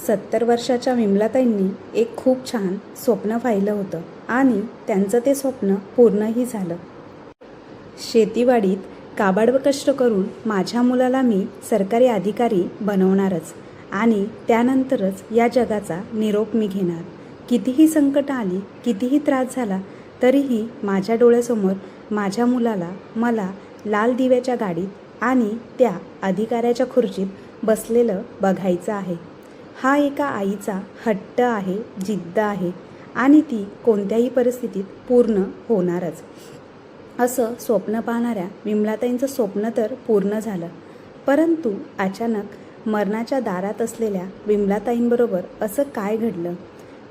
70 वर्षाच्या विमलाताईंनी एक खूप छान स्वप्न पाहिलं होतं आणि त्यांचं ते स्वप्न पूर्णही झालं. शेतीवाडीत काबाड कष्ट करून माझ्या मुलाला मी सरकारी अधिकारी बनवणारच आणि त्यानंतरच या जगाचा निरोप मी घेणार. कितीही संकट आली, कितीही त्रास झाला, तरीही माझ्या डोळ्यासमोर माझ्या मुलाला मला लाल दिव्याच्या गाडीत आणि त्या अधिकाऱ्याच्या खुर्चीत बसलेलं बघायचं आहे. हा एका आईचा हट्ट आहे, जिद्द आहे आणि ती कोणत्याही परिस्थितीत पूर्ण होणारच. असं स्वप्न पाहणाऱ्या विमलाताईंचं स्वप्न तर पूर्ण झालं. परंतु अचानक मरणाच्या दारात असलेल्या विमलाताईंबरोबर असं काय घडलं?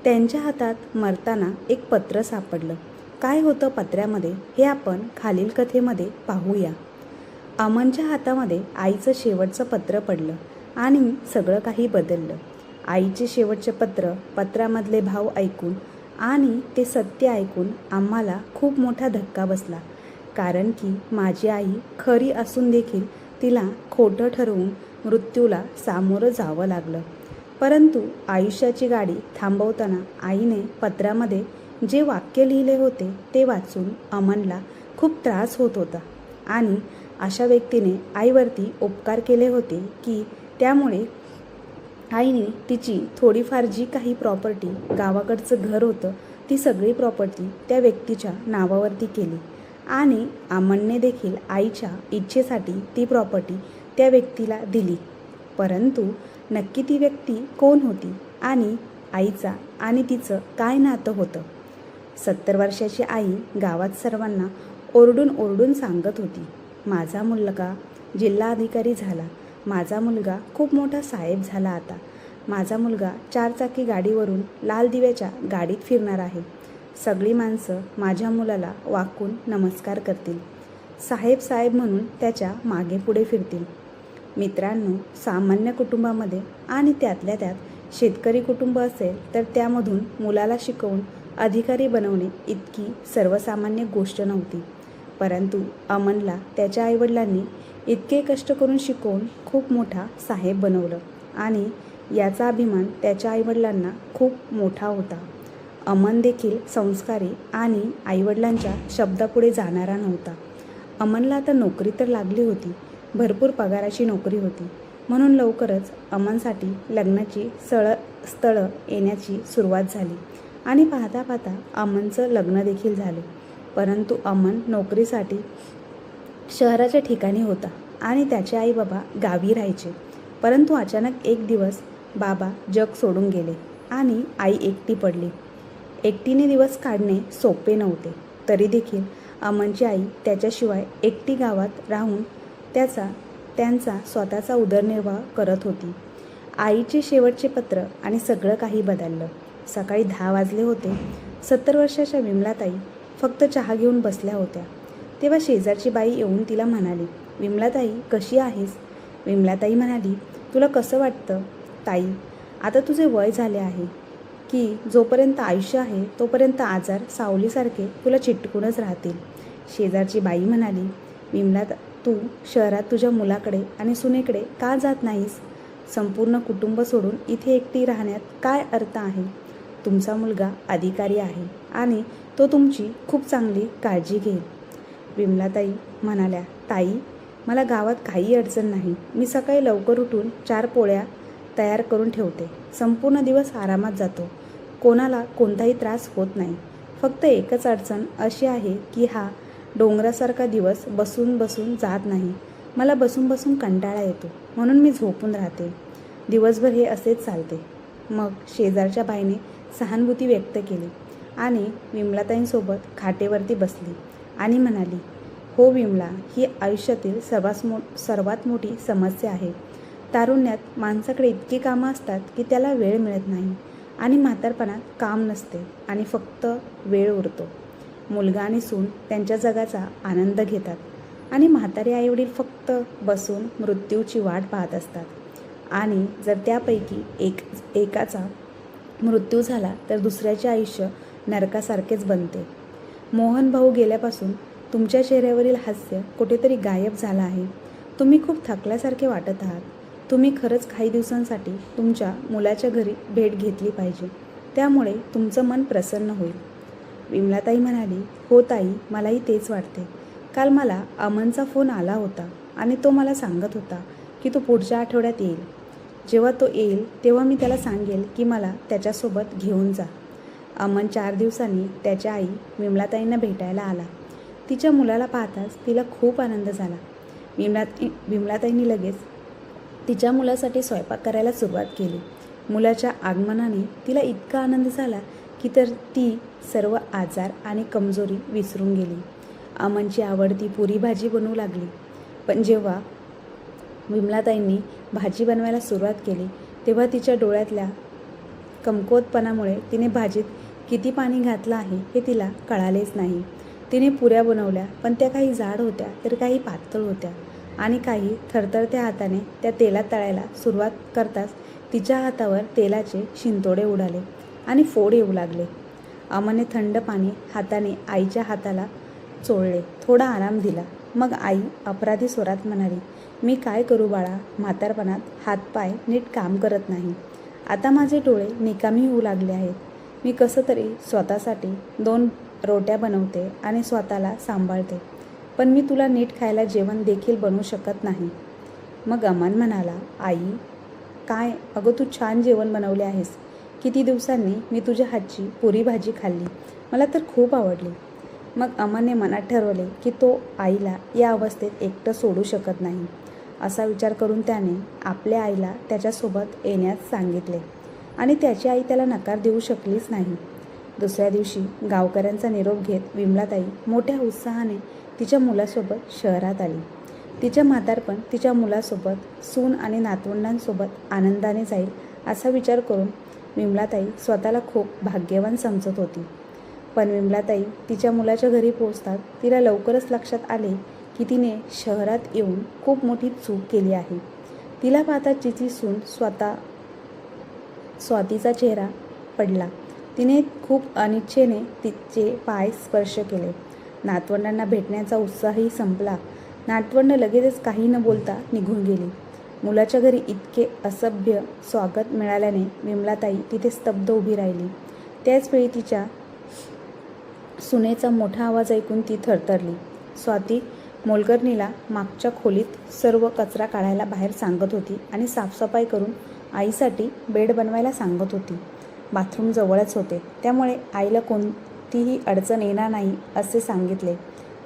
त्यांच्या हातात मरताना एक पत्र सापडलं. काय होतं पत्र्यामध्ये हे आपण खालील कथेमध्ये पाहूया. अमनच्या हातामध्ये आईचं शेवटचं पत्र पडलं आणि सगळं काही बदललं. आईचे शेवटचे पत्रामधले भाव ऐकून आणि ते सत्य ऐकून आम्हाला खूप मोठा धक्का बसला. कारण की माझी आई खरी असून देखील तिला खोटं ठरवून मृत्यूला सामोरं जावं लागलं. परंतु आयुष्याची गाडी थांबवताना आईने पत्रामध्ये जे वाक्य लिहिले होते ते वाचून अमनला खूप त्रास होत होता आणि अशा व्यक्तीने आईवरती उपकार केले होते की त्यामुळे आईने तिची थोडीफार जी काही प्रॉपर्टी, गावाकडचं घर होतं, ती सगळी प्रॉपर्टी त्या व्यक्तीच्या नावावरती केली आणि अमनने देखील आईच्या इच्छेसाठी ती प्रॉपर्टी त्या व्यक्तीला दिली. परंतु नक्की ती व्यक्ती कोण होती आणि आईचा आणि तिचं काय नातं होतं? 70 वर्षाची आई गावात सर्वांना ओरडून ओरडून सांगत होती, माझा मुलगा जिल्हा अधिकारी झाला, माझा मुलगा खूप मोठा साहेब झाला, आता माझा मुलगा 4 चाकी गाडीवरून लाल दिव्याच्या गाडीत फिरणार आहे. सगळी माणसं माझ्या मुलाला वाकून नमस्कार करतील, साहेब साहेब म्हणून त्याच्या मागे पुढे फिरतील. मित्रांनो, सामान्य कुटुंबामध्ये आणि त्यातल्या त्यात शेतकरी कुटुंब असेल तर त्यामधून मुलाला शिकवून अधिकारी बनवणे इतकी सर्वसामान्य गोष्ट नव्हती. परंतु अमनला त्याच्या आईवडिलांनी इतके कष्ट करून शिकवून खूप मोठा साहेब बनवलं आणि याचा अभिमान त्याच्या आईवडिलांना खूप मोठा होता. अमन देखील संस्कारी आणि आईवडिलांच्या शब्दापुढे जाणारा नव्हता. अमनला आता नोकरी तर लागली होती, भरपूर पगाराची नोकरी होती. म्हणून लवकरच अमनसाठी लग्नाची स्थळं येण्याची सुरुवात झाली आणि पाहता पाहता अमनचं लग्न देखील झाले. परंतु अमन नोकरीसाठी शहराच्या ठिकाणी होता आणि त्याचे आई बाबा गावी राहायचे. परंतु अचानक एक दिवस बाबा जग सोडून गेले आणि आई एकटी पडली. एकटीने दिवस काढणे सोपे नव्हते. तरी देखील अमनची आई त्याच्याशिवाय एकटी गावात राहून त्यांचा स्वतःचा उदरनिर्वाह करत होती. आईचे शेवटचे पत्र आणि सगळं काही बदललं. सकाळी 10 वाजले होते. 70 वर्षाच्या विमलाताई फक्त चहा घेऊन बसल्या होत्या. तेव्हा शेजारची बाई येऊन तिला म्हणाली, विमलाताई कशी आहेस? विमलाताई म्हणाली, तुला कसं वाटतं ताई? आता तुझे वय झाले आहे की जोपर्यंत आयुष्य आहे तोपर्यंत आजार सावलीसारखे तुला चिटकूनच राहतील. शेजारची बाई म्हणाली, तू शहरात तुझ्या मुलाकडे आणि सुनेकडे का जात नाहीस? संपूर्ण कुटुंब सोडून इथे एकटी राहण्यात काय अर्थ आहे? तुमचा मुलगा अधिकारी आहे आणि तो तुमची खूप चांगली काळजी घेईल. विमलाताई म्हणाल्या, ताई मला गावात काही अडचण नाही. मी सकाळी लवकर उठून 4 पोळ्या तयार करून ठेवते. संपूर्ण दिवस आरामात जातो. कोणाला कोणताही त्रास होत नाही. फक्त एकच अडचण अशी आहे की हा डोंगरासारखा दिवस बसून बसून जात नाही. मला बसून बसून कंटाळा येतो, म्हणून मी झोपून राहते. दिवसभर हे असेच चालते. मग शेजारच्या बाईने सहानुभूती व्यक्त केली आणि विमलाताईंसोबत खाटेवरती बसली आणि म्हणाली, हो विमला, ही आयुष्यातील सर्वात मोठी समस्या आहे. तारुण्यात माणसाकडे इतकी कामं असतात की त्याला वेळ मिळत नाही आणि म्हातारपणात काम नसते आणि फक्त वेळ उरतो. मुलगा आणि सून त्यांच्या जगाचा आनंद घेतात आणि म्हातारे आईवडील फक्त बसून मृत्यूची वाट पाहत असतात. आणि जर त्यापैकी एकाचा मृत्यू झाला तर दुसऱ्याचे आयुष्य नरकासारखेच बनते. मोहन भाऊ गेल्यापासून तुमच्या चेहऱ्यावरील हास्य कुठेतरी गायब झालं आहे. तुम्ही खूप थकल्यासारखे वाटत आहात. तुम्ही खरंच काही दिवसांसाठी तुमच्या मुलाच्या घरी भेट घेतली पाहिजे. त्यामुळे तुमचं मन प्रसन्न होईल. विमलाताई म्हणाली, हो ताई, मलाही तेच वाटते. काल मला अमनचा फोन आला होता आणि तो मला सांगत होता की तो पुढच्या आठवड्यात येईल. जेव्हा तो येईल तेव्हा मी त्याला सांगेल की मला त्याच्यासोबत घेऊन जा. अमन 4 दिवसांनी त्याच्या आई विमलाताईंना भेटायला आला. तिच्या मुलाला पाहताच तिला खूप आनंद झाला. विमलाताईंनी लगेच तिच्या मुलासाठी स्वयंपाक करायला सुरुवात केली. मुलाच्या आगमनाने तिला इतका आनंद झाला की ती सर्व आजार आणि कमजोरी विसरून गेली. अमनची आवडती पुरी भाजी बनवू लागली. पण जेव्हा विमलाताईंनी भाजी बनवायला सुरुवात केली तेव्हा तिच्या डोळ्यातल्या कमकुवतपणामुळे तिने भाजीत किती पाणी घातलं आहे हे तिला कळालेच नाही. तिने पुऱ्या बनवल्या, पण त्या काही जाड होत्या तर काही पातळ होत्या आणि काही थरथरत्या हाताने त्या तेलात तळायला सुरुवात करताच तिच्या हातावर तेलाचे शिंतोडे उडाले आणि फोड येऊ लागले. अमनने थंड पाणी हाताने आईच्या हाताला चोळले, थोडा आराम दिला. मग आई अपराधी स्वरात म्हणाली, मी काय करू बाळा, म्हातारपणात हातपाय नीट काम करत नाही. आता माझे डोळे निकामी होऊ लागले आहेत. मी कसं तरी स्वतःसाठी 2 रोट्या बनवते आणि स्वतःला सांभाळते, पण मी तुला नीट खायला जेवण देखील बनवू शकत नाही. मग अमन म्हणाला, आई काय, अगं तू छान जेवण बनवले आहेस. किती दिवसांनी मी तुझ्या हातची पुरी भाजी खाल्ली, मला तर खूप आवडली. मग अमनने मनात ठरवले की तो आईला या अवस्थेत एकटं सोडू शकत नाही. असा विचार करून त्याने आपल्या आईला त्याच्यासोबत येण्यास सांगितले आणि त्याची आई त्याला नकार देऊ शकलीच नाही. दुसऱ्या दिवशी गावकऱ्यांचा निरोप घेत विमलाताई मोठ्या उत्साहाने तिच्या मुलासोबत शहरात आली. तिच्या म्हातारपण तिच्या मुलासोबत, सून आणि नातवंडांसोबत आनंदाने जाईल असा विचार करून विमलाताई स्वतःला खूप भाग्यवान समजत होती. पण विमलाताई तिच्या मुलाच्या घरी पोहोचतात तिला लवकरच लक्षात आले की तिने शहरात येऊन खूप मोठी चूक केली आहे. तिला पाहताच तिची सून स्वातीचा चेहरा पडला. तिने खूप अनिच्छेने तिचे पाय स्पर्श केले. नातवंडांना भेटण्याचा उत्साहही संपला. नातवंड लगेचच काही न बोलता निघून गेली. मुलाच्या घरी इतके असभ्य स्वागत मिळाल्याने विमलाताई तिथे स्तब्ध उभी राहिली. त्याचवेळी तिच्या सुनेचा मोठा आवाज ऐकून ती थरथरली. स्वाती मोलकरणीला मागच्या खोलीत सर्व कचरा काढायला बाहेर सांगत होती आणि साफसफाई करून आईसाठी बेड बनवायला सांगत होती. बाथरूम जवळच होते, त्यामुळे आईला कोणतीही अडचण येणार नाही असे सांगितले.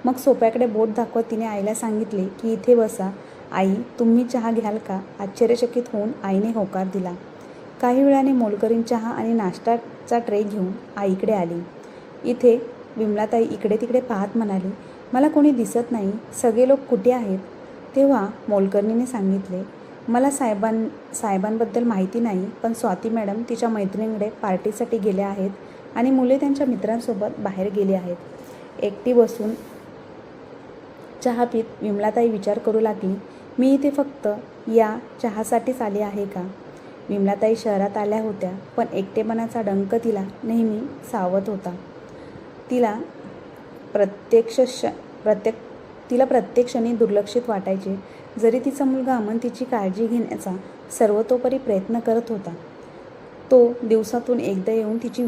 मग सोफ्याकडे बोट दाखवत तिने आईला सांगितले की इथे बसा. आई, तुम्ही चहा घ्याल का? आश्चर्यचकित होऊन आईने होकार दिला. काही वेळाने मोलकरीण चहा आणि नाश्त्याचा ट्रे घेऊन आईकडे आली. इथे विमलाताई इकडे तिकडे पाहत म्हणाली, मला कोणी दिसत नाही, सगळे लोक कुठे आहेत? तेव्हा मोलकरणीने सांगितले, मला साहेबांबद्दल माहिती नाही, पण स्वाती मॅडम तिच्या मैत्रिणीकडे पार्टीसाठी गेल्या आहेत आणि मुले त्यांच्या मित्रांसोबत बाहेर गेली आहेत. एकटी बसून चहा पीत विमलाताई विचार करू लागली, मी इथे फक्त या चहासाठीच आले आहे का? विमलाताई शहरात आल्या होत्या, पण एकटेपणाचा डंक तिला नेहमी सावत होता. तिला प्रत्येक क्षणी दुर्लक्षित वाटायचे. जरी तिचा मुलगा अमन तिची काळजी घेण्याचा सर्वतोपरी प्रयत्न करत होता, तो दिवसातून एकदा येऊन तिची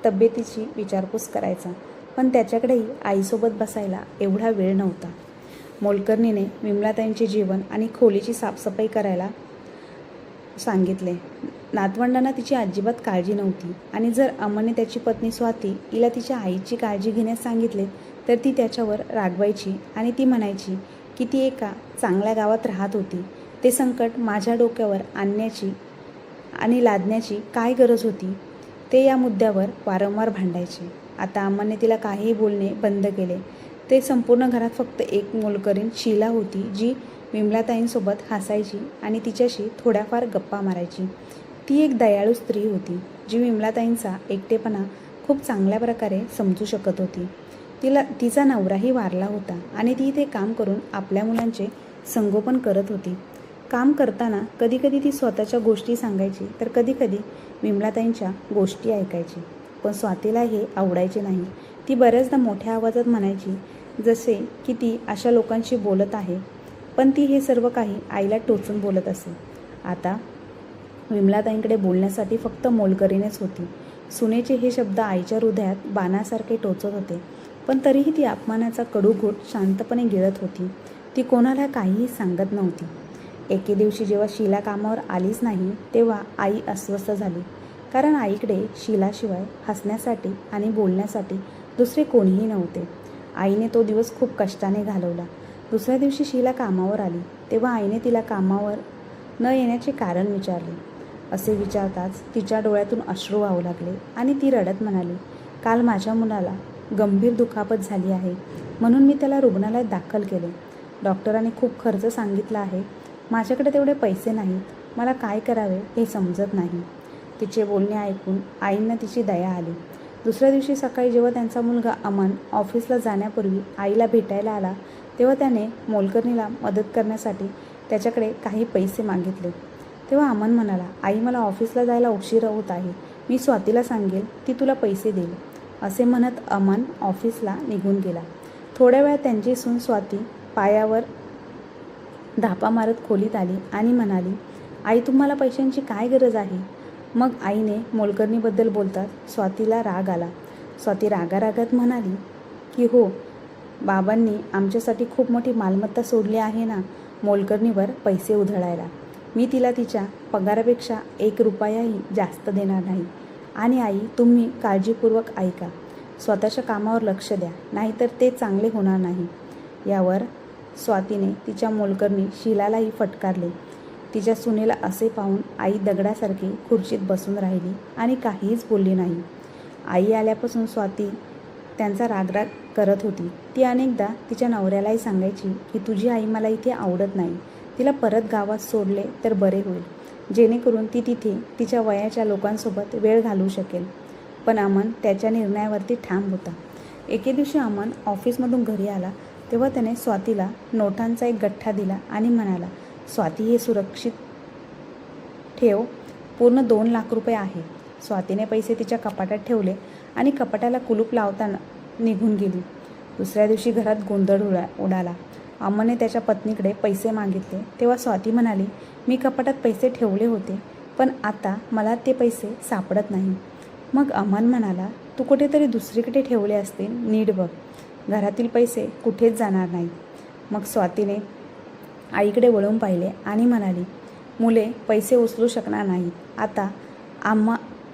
तब्येतीची विचारपूस करायचा, पण त्याच्याकडेही आईसोबत बसायला एवढा वेळ नव्हता. मोलकरणीने विमलाताईंचे जेवण आणि खोलीची साफसफाई करायला सांगितले. नातवंडांना तिची अजिबात काळजी नव्हती आणि जर अमनने त्याची पत्नी स्वाती हिला तिच्या आईची काळजी घेण्यास सांगितले तर ती त्याच्यावर रागवायची आणि ती म्हणायची की ती एका चांगल्या गावात राहत होती. ते संकट माझ्या डोक्यावर आणण्याची आणि लादण्याची काय गरज होती? ते या मुद्द्यावर वारंवार भांडायचे. आता अमनने तिला काहीही बोलणे बंद केले. ते संपूर्ण घरात फक्त एक मोलकरीण शीला होती, जी विमलाताईंसोबत हसायची आणि तिच्याशी थोड्याफार गप्पा मारायची. ती एक दयाळू स्त्री होती, जी विमलाताईंचा एकटेपणा खूप चांगल्या प्रकारे समजू शकत होती. तिचा नवराही वारला होता आणि ती इथे काम करून आपल्या मुलांचे संगोपन करत होती. काम करताना कधीकधी ती स्वतःच्या गोष्टी सांगायची तर कधीकधी विमलाताईंच्या गोष्टी ऐकायची. पण स्वातीला हे आवडायचे नाही. ती बऱ्याचदा मोठ्या आवाजात म्हणायची, जसे की ती अशा लोकांशी बोलत आहे. पण ती हे सर्व काही आईला टोचून बोलत असे. आता विमलाताईंकडे बोलण्यासाठी फक्त मोलकरीणच होती. सुनेचे हे शब्द आईच्या हृदयात बाणासारखे टोचत होते, पण तरीही ती अपमानाचा कडू घोट शांतपणे गिळत होती. ती कोणाला काहीही सांगत नव्हती. एके दिवशी जेव्हा शीला कामावर आलीच नाही तेव्हा आई अस्वस्थ झाली, कारण आईकडे शीलाशिवाय हसण्यासाठी आणि बोलण्यासाठी दुसरे कोणीही नव्हते. आईने तो दिवस खूप कष्टाने घालवला. दुसऱ्या दिवशी शीला कामावर आली तेव्हा आईने तिला कामावर न येण्याचे कारण विचारले. असे विचारताच तिच्या डोळ्यातून अश्रू वाहू लागले आणि ती रडत म्हणाली, काल माझ्या मुलाला गंभीर दुखापत झाली आहे, म्हणून मी त्याला रुग्णालयात दाखल केले. डॉक्टरांनी खूप खर्च सांगितला आहे. माझ्याकडे तेवढे पैसे नाहीत. मला काय करावे हे समजत नाही. तिचे बोलणे ऐकून आईंना तिची दया आली. दुसऱ्या दिवशी सकाळी जेव्हा त्यांचा मुलगा अमन ऑफिसला जाण्यापूर्वी आईला भेटायला आला तेव्हा त्याने मोलकरणीला मदत करण्यासाठी त्याच्याकडे काही पैसे मागितले. तेव्हा अमन म्हणाला, आई मला ऑफिसला जायला उशीर होत आहे. मी स्वातीला सांगेल, ती तुला पैसे देईल. असे म्हणत अमन ऑफिसला निघून गेला. थोड्या वेळात त्यांची सून स्वाती पायावर धापा मारत खोलीत आली आणि म्हणाली, आई तुम्हाला पैशांची काय गरज आहे? मग आईने मोलकरणीबद्दल बोलतात स्वातीला राग आला. स्वाती रागारागात म्हणाली की हो, बाबांनी आमच्यासाठी खूप मोठी मालमत्ता सोडली आहे ना, मोलकरणीवर पैसे उधळायला. मी तिला तिच्या पगारापेक्षा 1 रुपयाही जास्त देणार नाही. आणि आई तुम्ही काळजीपूर्वक ऐका. स्वतःच्या कामावर लक्ष द्या, नाहीतर ते चांगले होणार नाही. यावर स्वातीने तिच्या मोलकरणी शीलालाही फटकारले. तिच्या सुनेला असे पाहून आई दगडासारखी खुर्चीत बसून राहिली आणि काहीच बोलली नाही. आई आल्यापासून स्वाती त्यांचा रागराग करत होती. ती अनेकदा तिच्या नवऱ्यालाही सांगायची की तुझी आई मला इथे आवडत नाही. तिला परत गावात सोडले तर बरे होईल, जेणेकरून ती तिथे तिच्या वयाच्या लोकांसोबत वेळ घालवू शकेल. पण अमन त्याच्या निर्णयावरती ठाम होता. एके दिवशी अमन ऑफिसमधून घरी आला तेव्हा त्याने स्वातीला नोटांचा एक गठ्ठा दिला आणि म्हणाला, स्वाती हे सुरक्षित ठेव, पूर्ण 2 लाख रुपये आहे. स्वातीने पैसे तिच्या कपाटात ठेवले आणि कपाटाला कुलूप लावताना निघून गेली. दुसऱ्या दिवशी घरात गोंधळ उडाला. अमनने त्याच्या पत्नीकडे पैसे मागितले तेव्हा स्वाती म्हणाली, मी कपाटात पैसे ठेवले होते, पण आता मला ते पैसे सापडत नाही. मग अमन म्हणाला, तू कुठेतरी दुसरीकडे ठेवले असतील, नीट बघ. घरातील पैसे कुठेच जाणार नाहीत. मग स्वातीने आईकडे वळून पाहिले आणि म्हणाली, मुले पैसे उचलू शकणार नाहीत. आता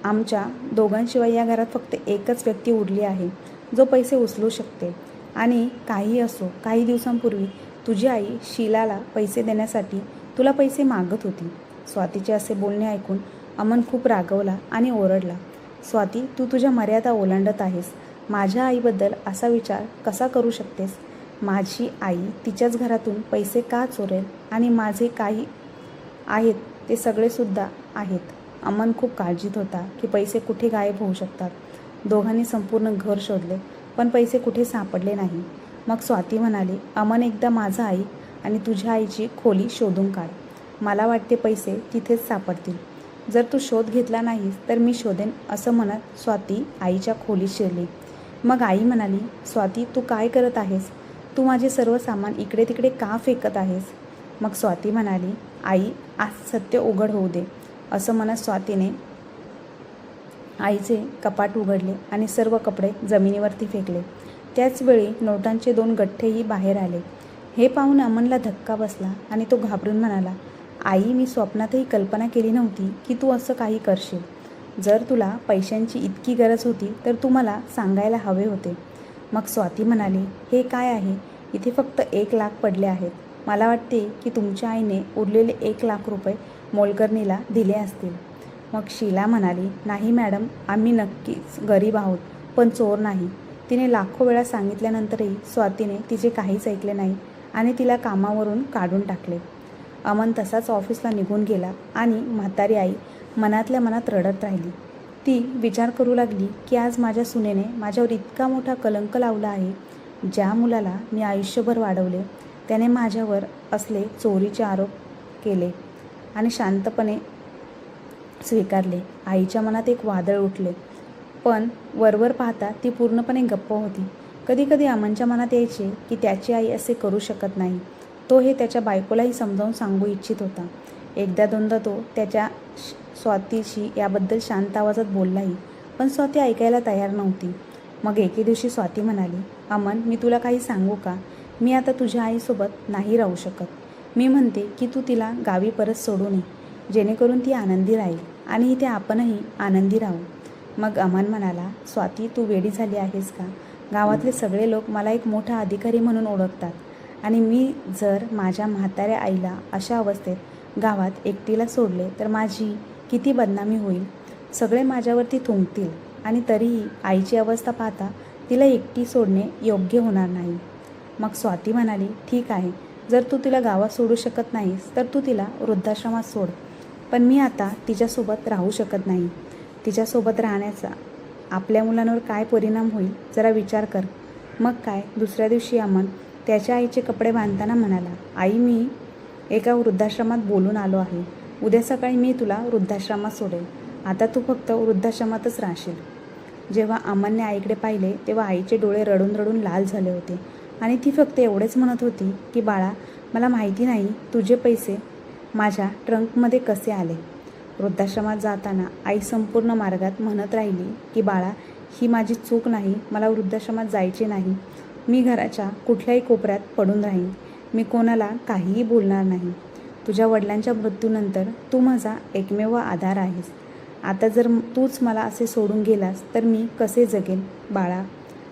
आमच्या दोघांशिवाय या घरात फक्त एकच व्यक्ती उरली आहे जो पैसे उचलू शकते. आणि काही असो, काही दिवसांपूर्वी तुझी आई शीलाला पैसे देण्यासाठी तुला पैसे मागत होती. स्वातीचे असे बोलणे ऐकून अमन खूप रागवला आणि ओरडला, स्वाती तू तुझ्या मर्यादा ओलांडत आहेस. माझ्या आईबद्दल असा विचार कसा करू शकतेस? माझी आई तिच्याच घरातून पैसे का चोरेल? आणि माझे काही आहेत ते सगळेसुद्धा आहेत. अमन खूप काळजीत होता की पैसे कुठे गायब होऊ शकतात. दोघांनी संपूर्ण घर शोधले पण पैसे कुठे सापडले नाही. मग स्वाती म्हणाली, अमन एकदा माझा आई आणि तुझ्या आईची खोली शोधून काढ. मला वाटते पैसे तिथेच सापडतील. जर तू शोध घेतला नाहीस तर मी शोधेन, असं म्हणत स्वाती आईच्या खोलीत शिरली. मग आई म्हणाली, स्वाती तू काय करत आहेस? तू माझे सर्व सामान इकडे तिकडे का फेकत आहेस? मग स्वाती म्हणाली, आई आज सत्य उघड होऊ दे. असं म्हणत स्वातीने आईचे कपाट उघडले आणि सर्व कपडे जमिनीवरती फेकले. त्याचवेळी नोटांचे 2 गठ्ठेही बाहेर आले. हे पाहून अमनला धक्का बसला आणि तो घाबरून म्हणाला, आई मी स्वप्नातही कल्पना केली नव्हती की तू असं काही करशील. जर तुला पैशांची इतकी गरज होती तर तू मला सांगायला हवे होते. मग स्वाती म्हणाली, हे काय आहे? इथे फक्त 1 लाख पडले आहेत. मला वाटते की तुमच्या आईने उरलेले 1 लाख रुपये मोलकरणीला दिले असतील. मग शीला म्हणाली, नाही मॅडम, आम्ही नक्कीच गरीब आहोत पण चोर नाही. तिने लाखो वेळा सांगितल्यानंतरही स्वातीने तिचे काहीच ऐकले नाही आणि तिला कामावरून काढून टाकले. अमन तसाच ऑफिसला निघून गेला आणि म्हातारी आई मनातल्या मनात रडत राहिली. ती विचार करू लागली की आज माझ्या सुनेने माझ्यावर इतका मोठा कलंक लावला आहे. ज्या मुलाला मी आयुष्यभर वाढवले त्याने माझ्यावर असले चोरीचे आरोप केले आणि शांतपणे स्वीकारले. आईच्या मनात एक वादळ उठले, पण वरवर पाहता ती पूर्णपणे गप्प होती. कधी कधी अमनच्या मनात यायचे की त्याची आई असे करू शकत नाही, तो हे त्याच्या बायकोलाही समजावून सांगू इच्छित होता. एकदा दोनदा तो त्याच्या स्वातीशी याबद्दल शांत आवाजात बोललाही, पण स्वाती ऐकायला तयार नव्हती. मग एके दिवशी स्वाती म्हणाली, अमन, मी तुला काही सांगू का? मी आता तुझ्या आईसोबत नाही राहू शकत. मी म्हणते की तू तिला गावी परत सोडू नये, जेणेकरून ती आनंदी राहील आणि इथे आपणही आनंदी राहू. मग अमन म्हणाला, स्वाती, तू वेडी झाली आहेस का? गावातले सगळे लोक मला एक मोठा अधिकारी म्हणून ओळखतात आणि मी जर माझ्या म्हाताऱ्या आईला अशा अवस्थेत गावात एकटीला सोडले तर माझी किती बदनामी होईल. सगळे माझ्यावरती थुंकतील आणि तरीही आईची अवस्था पाहता तिला एकटी सोडणे योग्य होणार नाही. मग स्वाती म्हणाली, ठीक आहे, जर तू तिला गावात सोडू शकत नाहीस तर तू तिला वृद्धाश्रमात सोड. पण मी आता तिच्यासोबत राहू शकत नाही. तिच्यासोबत राहण्याचा आपल्या मुलांवर काय परिणाम होईल जरा विचार कर. मग काय, दुसऱ्या दिवशी अमन त्याच्या आईचे कपडे बांधताना म्हणाला, आई, मी एका वृद्धाश्रमात बोलून आलो आहे. उद्या सकाळी मी तुला वृद्धाश्रमात सोडेल. आता तू फक्त वृद्धाश्रमातच राहशील. जेव्हा अमनने आईकडे पाहिले तेव्हा आईचे डोळे रडून रडून लाल झाले होते आणि ती फक्त एवढेच म्हणत होती की बाळा, मला माहिती नाही तुझे पैसे माझ्या ट्रंकमध्ये कसे आले. वृद्धाश्रमात जाताना आई संपूर्ण मार्गात म्हणत राहिली की बाळा, ही माझी चूक नाही, मला वृद्धाश्रमात जायचे नाही. मी घराच्या कुठल्याही कोपऱ्यात पडून राहीन. मी कोणाला काहीही बोलणार नाही. तुझ्या वडिलांच्या मृत्यूनंतर तू माझा एकमेव आधार आहेस. आता जर तूच मला असे सोडून गेलास तर मी कसे जगेन बाळा.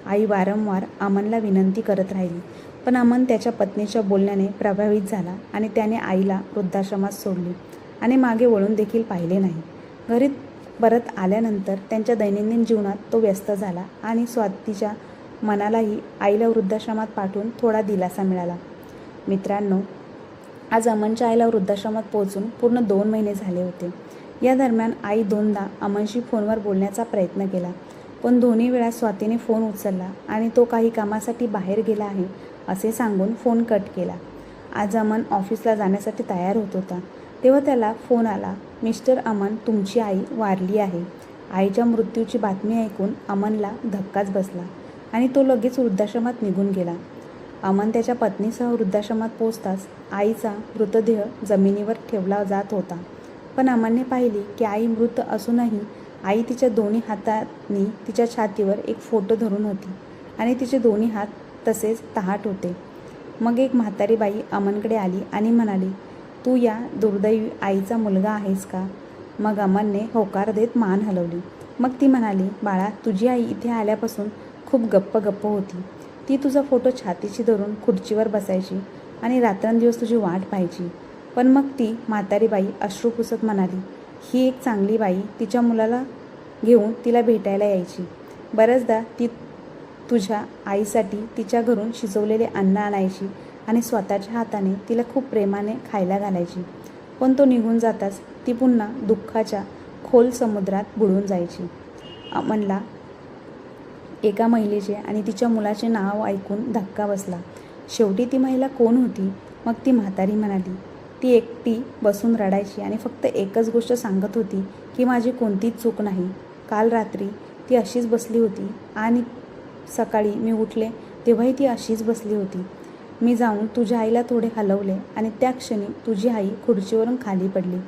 आई वारंवार अमनला विनंती करत राहिली, पण अमन त्याच्या पत्नीच्या बोलण्याने प्रभावित झाला आणि त्याने आईला वृद्धाश्रमात सोडली आणि मागे वळून देखील पाहिले नाही. घरी परत आल्यानंतर त्यांच्या दैनंदिन जीवनात तो व्यस्त झाला आणि स्वातीच्या मनालाही आईला वृद्धाश्रमात पाठवून थोडा दिलासा मिळाला. मित्रांनो, आज अमनच्या आईला वृद्धाश्रमात पोहोचून पूर्ण 2 महिने झाले होते. या दरम्यान आई दोनदा अमनशी फोनवर बोलण्याचा प्रयत्न केला, पण दोन्ही वेळा स्वातीने फोन उचलला आणि तो काही कामासाठी बाहेर गेला आहे असे सांगून फोन कट केला. आज अमन ऑफिसला जाण्यासाठी तयार होत होता तेव्हा त्याला फोन आला, मिस्टर अमन, तुमची आई वारली आहे. आईच्या मृत्यूची बातमी ऐकून अमनला धक्काच बसला आणि तो लगेच वृद्धाश्रमात निघून गेला. अमन त्याच्या पत्नीसह वृद्धाश्रमात पोहोचताच आईचा मृतदेह जमिनीवर ठेवला जात होता. पण अमनने पाहिली की आई मृत असूनही आई तिच्या दोन्ही हातांनी तिच्या छातीवर एक फोटो धरून होती आणि तिचे दोन्ही हात तसेच तहाट होते. मग एक म्हातारी बाई अमनकडे आली आणि म्हणाली, तू या दुर्दैवी आईचा मुलगा आहेस का? मग अमनने होकार देत मान हलवली. मग ती म्हणाली, बाळा, तुझी आई इथे आल्यापासून खूप गप्प होती. ती तुझा फोटो छातीशी धरून खुर्चीवर बसायची आणि रात्रंदिवस तुझी वाट पाहायची. पण मग ती म्हातारी बाई अश्रू पुसत म्हणाली, ही एक चांगली बाई तिच्या मुलाला घेऊन तिला भेटायला यायची. बऱ्याचदा ती तुझ्या आईसाठी तिच्या घरून शिजवलेले अन्न आणायची आणि स्वतःच्या हाताने तिला खूप प्रेमाने खायला घालायची. पण तो निघून जाताच ती पुन्हा दुःखाच्या खोल समुद्रात बुडून जायची. अमनला एका महिलेचे आणि तिच्या मुलाचे नाव ऐकून धक्का बसला. शेवटी ती महिला कोण होती? मग ती म्हातारी म्हणाली. ती एकटी बसून रडायची आणि फक्त एकच गोष्ट सांगत होती की माझी कोणतीच चूक नाही. काल रात्री ती अशीच बसली होती आणि सकाळी मी उठले तेव्हाही ती अशीच बसली होती. मी जाऊन तुझ्या आईला थोडे हलवले आणि त्या क्षणी तुझी आई खुर्चीवरून खाली पडली.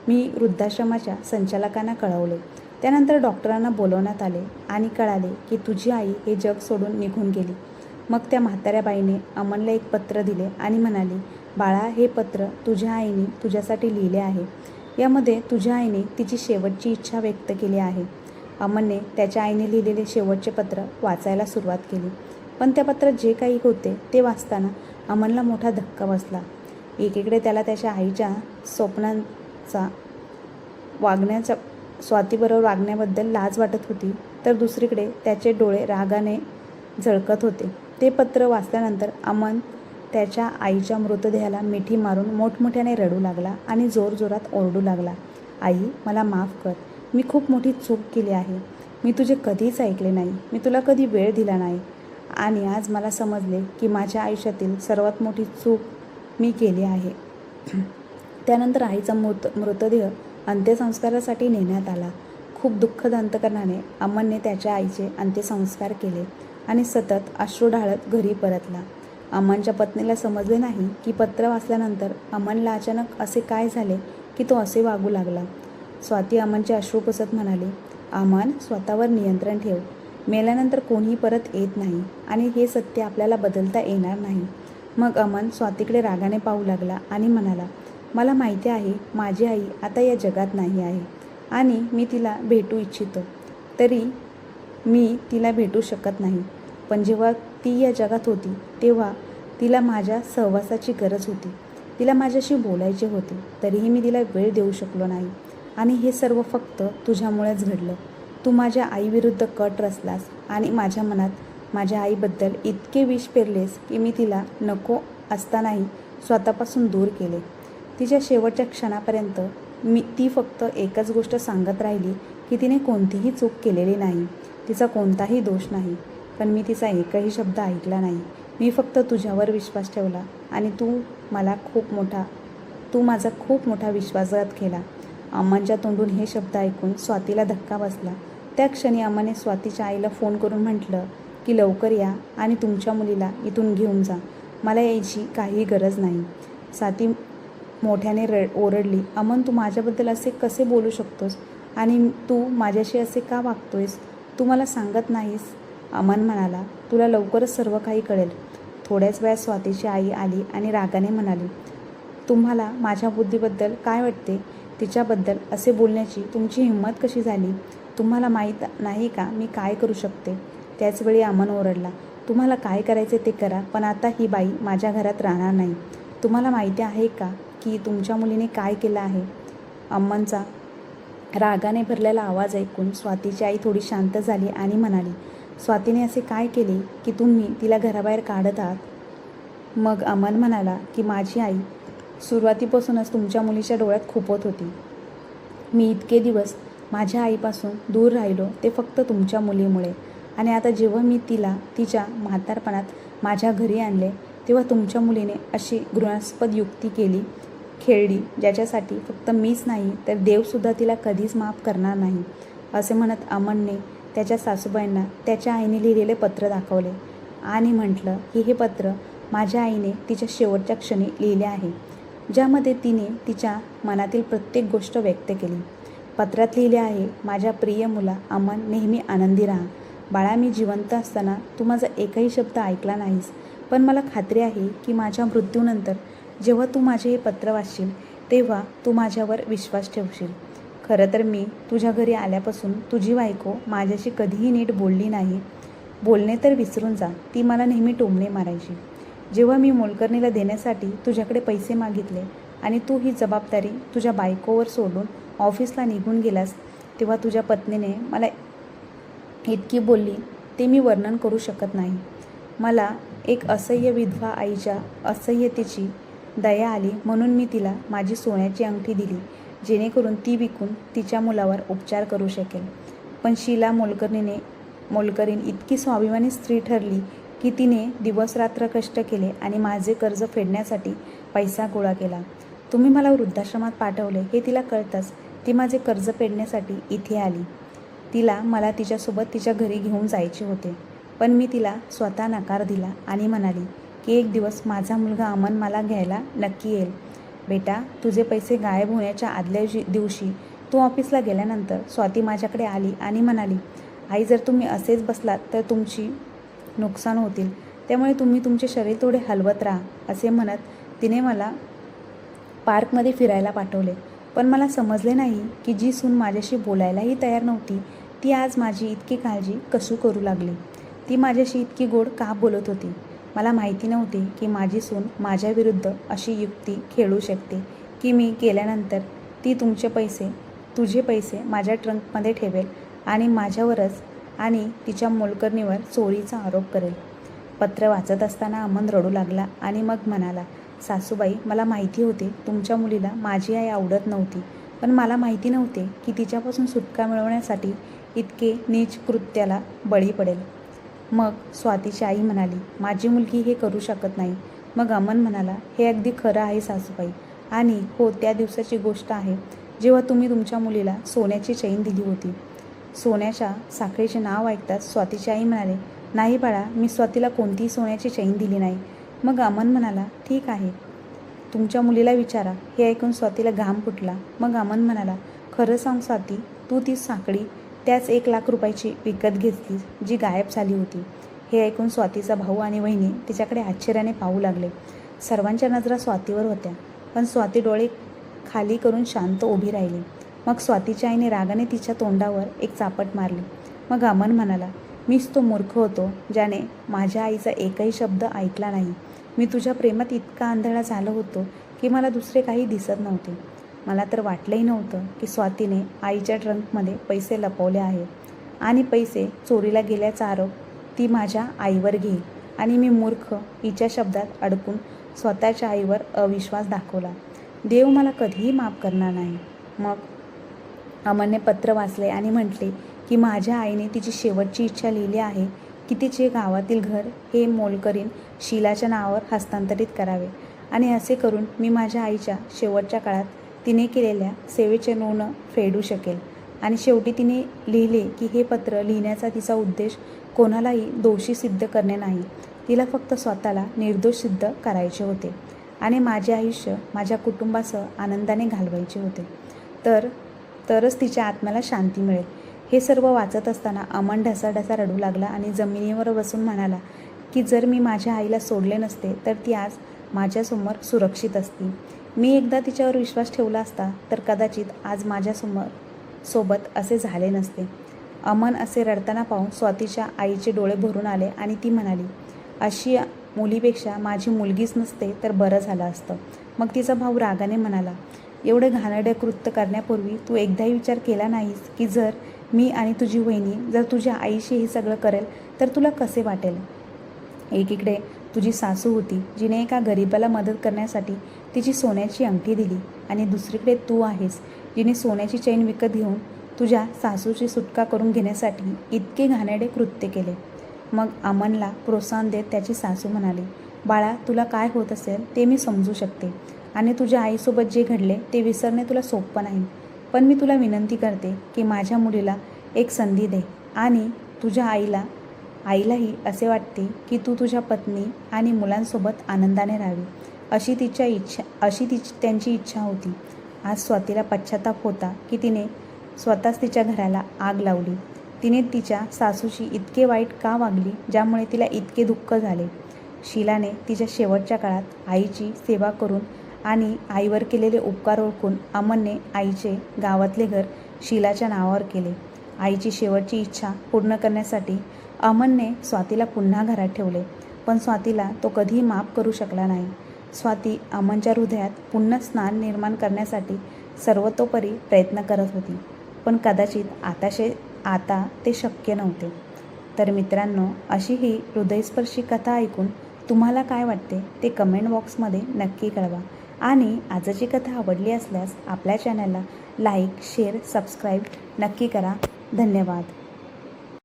मी वृद्धाश्रमाच्या संचालकांना कळवले. त्यानंतर डॉक्टरांना बोलवण्यात आले आणि कळाले की तुझी आई हे जग सोडून निघून गेली. मग त्या म्हाताऱ्या बाईने अमनला एक पत्र दिले आणि म्हणाली, बाळा, हे पत्र तुझ्या आईने तुझ्यासाठी लिहिले आहे. यामध्ये तुझ्या आईने तिची शेवटची इच्छा व्यक्त केली आहे. अमनने त्याच्या आईने लिहिलेले शेवटचे पत्र वाचायला सुरुवात केली. पण त्या पत्रात जे काही होते ते वाचताना अमनला मोठा धक्का बसला. एकीकडे त्याला त्याच्या आईच्या स्वप्नांचा स्वातीबरोबर वागण्याबद्दल लाज वाटत होती, तर दुसरीकडे त्याचे डोळे रागाने झळकत होते. ते पत्र वाचल्यानंतर अमन त्याच्या आईच्या मृतदेहाला मिठी मारून मोठमोठ्याने रडू लागला आणि जोरजोरात ओरडू लागला, आई, मला माफ कर. मी खूप मोठी चूक केली आहे. मी तुझे कधीच ऐकले नाही. मी तुला कधी वेळ दिला नाही आणि आज मला समजले की माझ्या आयुष्यातील सर्वात मोठी चूक मी केली आहे. त्यानंतर आईचा मृतदेह अंत्यसंस्कारासाठी नेण्यात आला. खूप दुःखद अंतकरणाने अमनने त्याच्या आईचे अंत्यसंस्कार केले आणि सतत अश्रू ढाळत घरी परतला. अमनच्या पत्नीला समजले नाही की पत्र वाचल्यानंतर अमनला अचानक असे काय झाले की तो असे वागू लागला. स्वाती अमनचे अश्रू पुसत म्हणाली, अमन, स्वतःवर नियंत्रण ठेव. मेल्यानंतर कोणीही परत येत नाही आणि हे सत्य आपल्याला बदलता येणार नाही. मग अमन स्वातीकडे रागाने पाहू लागला आणि म्हणाला, मला माहिती आहे माझी आई आता या जगात नाही आहे आणि मी तिला भेटू इच्छितो, तरी मी तिला भेटू शकत नाही. पण जेव्हा ती या जगात होती तेव्हा तिला माझ्या सहवासाची गरज होती. तिला माझ्याशी बोलायचे होते, तरीही मी तिला वेळ देऊ शकलो नाही. आणि हे सर्व फक्त तुझ्यामुळेच घडलं. तू माझ्या आईविरुद्ध कट रचलास आणि माझ्या मनात माझ्या आईबद्दल इतके विष पेरलेस की मी तिला नको असतानाही स्वतःपासून दूर केले. तिच्या शेवटच्या क्षणापर्यंत ती फक्त एकच गोष्ट सांगत राहिली की तिने कोणतीही चूक केलेली नाही, तिचा कोणताही दोष नाही. पण मी तिचा एकही शब्द ऐकला नाही. मी फक्त तुझ्यावर विश्वास ठेवला आणि तू माझा खूप मोठा विश्वासघात केला. अमनच्या तोंडून हे शब्द ऐकून स्वातीला धक्का बसला. त्या क्षणी अमनने स्वातीच्या आईला फोन करून म्हटलं की लवकर या आणि तुमच्या मुलीला इथून घेऊन जा. मला यायची काही गरज नाही. स्वाती मोठ्याने ओरडली, अमन, तू माझ्याबद्दल असे कसे बोलू शकतोस आणि तू माझ्याशी असे का वागतोयस? तू मला सांगत नाहीस? अमन म्हणाला, तुला लवकरच सर्व काही कळेल. थोड्याच वेळात स्वातीची आई आली आणि रागाने म्हणाली, तुम्हाला माझ्या बुद्धीबद्दल काय वाटते? तिच्याबद्दल असे बोलण्याची तुमची हिंमत कशी झाली? तुम्हाला माहीत नाही का मी काय करू शकते? त्याचवेळी अमन ओरडला, तुम्हाला काय करायचे ते करा, पण आता ही बाई माझ्या घरात राहणार नाही. तुम्हाला माहिती आहे का की तुमच्या मुलीने काय केलं आहे? अमनचा रागाने भरलेला आवाज ऐकून स्वातीची आई थोडी शांत झाली आणि म्हणाली, स्वातीने असे काय केले की तुम्ही तिला घराबाहेर काढत आहात? मग अमन म्हणाला की माझी आई सुरुवातीपासूनच तुमच्या मुलीच्या डोळ्यात खुपत होती. मी इतके दिवस माझ्या आईपासून दूर राहिलो ते फक्त तुमच्या मुलीमुळे. आणि आता जेव्हा मी तिला तिच्या म्हातारपणात माझ्या घरी आणले तेव्हा तुमच्या मुलीने अशी घृणास्पद युक्ती खेळली ज्याच्यासाठी फक्त मीच नाही तर देवसुद्धा तिला कधीच माफ करणार नाही. असे म्हणत अमनने त्याच्या सासूबाईंना त्याच्या आईने लिहिलेले पत्र दाखवले आणि म्हटलं की हे पत्र माझ्या आईने तिच्या शेवटच्या क्षणी लिहिले आहे, ज्यामध्ये तिने तिच्या मनातील प्रत्येक गोष्ट व्यक्त केली. पत्रात लिहिले आहे, माझ्या प्रिय मुला अमन, नेहमी आनंदी राहा. बाळा, मी जिवंत असताना तू माझा एकही शब्द ऐकला नाहीस, पण मला खात्री आहे की माझ्या मृत्यूनंतर जेव्हा तू माझे हे पत्र वाचशील तेव्हा तू माझ्यावर विश्वास ठेवशील. खरं तर मी तुझ्या घरी आल्यापासून तुझी बायको माझ्याशी कधीही नीट बोलली नाही. बोलणे तर विसरून जा, ती मला नेहमी टोमणे मारायची. जेव्हा मी मोलकरणीला देण्यासाठी तुझ्याकडे पैसे मागितले आणि तू ही जबाबदारी तुझ्या बायकोवर सोडून ऑफिसला निघून गेलास तेव्हा तुझ्या पत्नीने मला इतकी बोलली ते मी वर्णन करू शकत नाही. मला एक असह्य विधवा आईच्या असह्यतेची दया आली म्हणून मी तिला माझी सोन्याची अंगठी दिली, जेणेकरून ती विकून तिच्या मुलावर उपचार करू शकेल. पण शीला मोलकरीण इतकी स्वाभिमानी स्त्री ठरली की तिने दिवसरात्र कष्ट केले आणि माझे कर्ज फेडण्यासाठी पैसा गोळा केला. तुम्ही मला वृद्धाश्रमात पाठवले हे तिला कळताच ती माझे कर्ज फेडण्यासाठी इथे आली. मला तिच्यासोबत तिच्या घरी घेऊन जायचे होते, पण मी तिला स्वतः नकार दिला आणि म्हणाली की एक दिवस माझा मुलगा अमन मला घ्यायला नक्की येईल. बेटा, तुझे पैसे गायब होण्याच्या आदल्या दिवशी तू ऑफिसला गेल्यानंतर स्वाती माझ्याकडे आली आणि म्हणाली, आई, जर तुम्ही असेच बसलात तर तुमची नुकसान होतील, त्यामुळे तुम्ही तुमचे शरीर थोडे हलवत राहा. असे म्हणत तिने मला पार्कमध्ये फिरायला पाठवले. पण मला समजले नाही की जी सून माझ्याशी बोलायलाही तयार नव्हती ती आज माझी इतकी काळजी कसू करू लागली. ती माझ्याशी इतकी गोड का बोलत होती? मला माहिती नव्हते की माझी सून माझ्याविरुद्ध अशी युक्ती खेळू शकते की मी गेल्यानंतर ती तुझे पैसे माझ्या ट्रंकमध्ये ठेवेल आणि माझ्यावरच आणि तिच्या मोलकरणीवर चोरीचा आरोप करेल. पत्र वाचत असताना अमन रडू लागला आणि मग म्हणाला, सासूबाई, मला माहिती होते तुमच्या मुलीला माझी आई आवडत नव्हती, पण मला माहिती नव्हते की तिच्यापासून सुटका मिळवण्यासाठी इतके नीच कृत्याला बळी पडेल. मग स्वातीची आई म्हणाली, माझी मुलगी हे करू शकत नाही. मग अमन म्हणाला, हे अगदी खरं आहे सासूबाई, आणि हो, त्या दिवसाची गोष्ट आहे जेव्हा तुम्ही तुमच्या मुलीला सोन्याची चैन दिली होती. सोन्याच्या साखळीचे नाव ऐकताच स्वातीची आई म्हणाले, नाही बाळा, मी स्वातीला कोणतीही सोन्याची चैन दिली नाही. मग अमन म्हणाला, ठीक आहे, तुमच्या मुलीला विचारा. हे ऐकून स्वातीला घाम फुटला. मग अमन म्हणाला, खरं सांग स्वाती, तू ती साखळी त्याच 1,00,000 रुपयाची विकत घेतलीस जी गायब झाली होती. हे ऐकून स्वातीचा भाऊ आणि वहिनी तिच्याकडे आश्चर्याने पाहू लागले. सर्वांच्या नजरा स्वातीवर होत्या, पण स्वाती डोळे खाली करून शांत उभी राहिली. मग स्वातीच्या आईने रागाने तिच्या तोंडावर एक चापट मारली. मग अमन म्हणाला, मीच तो मूर्ख होतो ज्याने माझ्या आईचा एकही शब्द ऐकला नाही. मी तुझ्या प्रेमात इतका आंधळा झालो होतो की मला दुसरे काही दिसत नव्हते. मला तर वाटलंही नव्हतं की स्वातीने आईच्या ट्रंकमध्ये पैसे लपवले आहेत आणि पैसे चोरीला गेल्याचा आरोप ती माझ्या आईवर घेईल आणि मी मूर्ख हिच्या शब्दात अडकून स्वतःच्या आईवर अविश्वास दाखवला. देव मला कधीही माफ करणार नाही. मग अमनने पत्र वाचले आणि म्हटले की माझ्या आईने तिची शेवटची इच्छा लिहिली आहे की तिचे गावातील घर हे मोलकरीण शीलाच्या नावावर हस्तांतरित करावे आणि असे करून मी माझ्या आईच्या शेवटच्या काळात तिने केलेल्या सेवेचे ऋण फेडू शकेल. आणि शेवटी तिने लिहिले की हे पत्र लिहिण्याचा तिचा उद्देश कोणालाही दोषी सिद्ध करणे नाही. तिला फक्त स्वतःला निर्दोष सिद्ध करायचे होते आणि माझे आयुष्य माझ्या कुटुंबासह आनंदाने घालवायचे होते. तरच तिच्या आत्म्याला शांती मिळेल. हे सर्व वाचत असताना अमन ढसाढसा रडू लागला आणि जमिनीवर बसून म्हणाला की जर मी माझ्या आईला सोडले नसते तर ती आज माझ्यासमोर सुरक्षित असती. मी एकदा तिच्यावर विश्वास ठेवला असता तर कदाचित आज सोबत असे झाले नसते. अमन असे रडताना पाहून स्वातीच्या आईचे डोळे भरून आले आणि ती म्हणाली, अशी मुलीपेक्षा माझी मुलगीच नसते तर बरं झालं असतं. मग तिचा भाऊ रागाने म्हणाला, एवढे घाणेरडे कृत्य करण्यापूर्वी तू एकदाही विचार केला नाहीस की जर मी आणि तुझी वहिनी जर तुझ्या आईशी हे सगळं करेल तर तुला कसे वाटेल. एकीकडे तुझी सासू होती जिने एका गरीबाला मदत करण्यासाठी तिची सोन्याची अंगठी दिली आणि दुसरीकडे तू आहेस जिने सोन्याची चैन विकत घेऊन तुझ्या सासूची सुटका करून घेण्यासाठी इतके घाणेरडे कृत्य केले. मग अमनला प्रोत्साहन देत त्याची सासू म्हणाली, बाळा, तुला काय होत असेल ते मी समजू शकते आणि तुझ्या आईसोबत जे घडले ते विसरणे तुला सोपं नाही. पण मी तुला विनंती करते की माझ्या मुलीला एक संधी दे आणि तुझ्या आईलाही असे वाटते की तू तुझ्या पत्नी आणि मुलांसोबत आनंदाने राहावी अशी त्यांची इच्छा होती. आज स्वातीला पश्चाताप होता की तिने स्वतःच तिच्या घराला आग लावली. तिने तिच्या सासूशी इतके वाईट का वागली ज्यामुळे तिला इतके दुःख झाले. शीलाने तिच्या शेवटच्या काळात आईची सेवा करून आणि आईवर केलेले उपकार ओळखून अमनने आईचे गावातले घर शीलाच्या नावावर केले. आईची शेवटची इच्छा पूर्ण करण्यासाठी अमनने स्वातीला पुन्हा घरात ठेवले, पण स्वातीला तो कधीही माफ करू शकला नाही. स्वाती अमनच्या हृदयात पुन्हा स्थान निर्माण करण्यासाठी सर्वतोपरी प्रयत्न करत होती, पण कदाचित आता ते शक्य नव्हते. तर मित्रांनो, अशी ही हृदयस्पर्शी कथा ऐकून तुम्हाला काय वाटते ते कमेंट बॉक्समध्ये नक्की कळवा. आणि आजची कथा आवडली असल्यास आपल्या चॅनलला लाईक, शेअर, सबस्क्राईब नक्की करा. धन्यवाद.